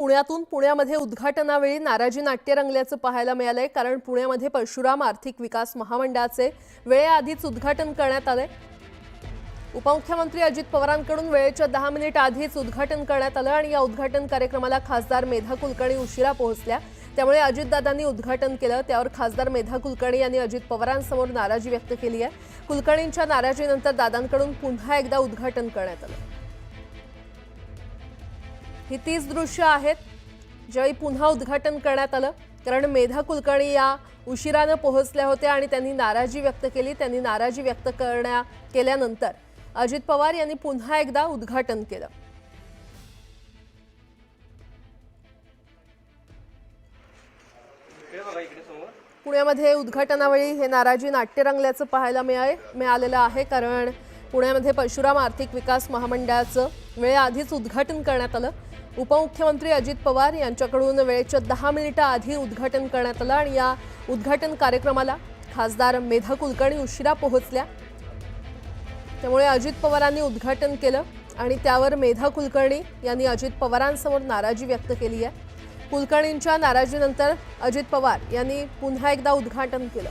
पुण्यातून पुण्यामध्ये उद्घाटनावेळी नाराजी नाट्य रंगल्याचं पाहायला मिळालंय। कारण पुण्यामध्ये परशुराम आर्थिक विकास महामंडळाचे वेळेआधीच उद्घाटन करण्यात आले। उपमुख्यमंत्री अजित पवारांकडून वेळेच्या 10 मिनिट आधीच उद्घाटन करण्यात आलं आणि या उद्घाटन कार्यक्रमाला खासदार मेधा कुलकर्णी उशिरा पोहोचल्या। त्यामुळे अजितदादांनी उद्घाटन केलं। त्यावर खासदार मेधा कुलकर्णी यांनी अजित पवारांसमोर नाराजी व्यक्त केली आहे। कुलकर्णींच्या नाराजीनंतर दादांकडून पुन्हा एकदा उद्घाटन करण्यात आलं। ही तीच दृश्य आहेत ज्यावेळी पुन्हा उद्घाटन करण्यात आलं। कारण मेधा कुलकर्णी या उशिराने पोहोचल्या होत्या आणि त्यांनी नाराजी व्यक्त केली। त्यांनी नाराजी व्यक्त केल्यानंतर अजित पवार यांनी पुन्हा एकदा उद्घाटन केलं। पुण्यामध्ये उद्घाटनावेळी हे नाराजी नाट्य रंगल्याचं पाहायला मिळालेलं आहे। कारण पुण्यामध्ये परशुराम आर्थिक विकास महामंडळाचं वेळेआधीच उद्घाटन करण्यात आलं। उपमुख्यमंत्री अजित पवार यांच्याकडून वेळेच्या 10 मिनिटं आधी उद्घाटन करण्यात आलं आणि या उद्घाटन कार्यक्रमाला खासदार मेधा कुलकर्णी उशिरा पोहोचल्या। त्यामुळे अजित पवारांनी उद्घाटन केलं आणि त्यावर मेधा कुलकर्णी यांनी अजित पवारांसमोर नाराजी व्यक्त केली आहे। कुलकर्णींच्या नाराजीनंतर अजित पवार यांनी पुन्हा एकदा उद्घाटन केलं।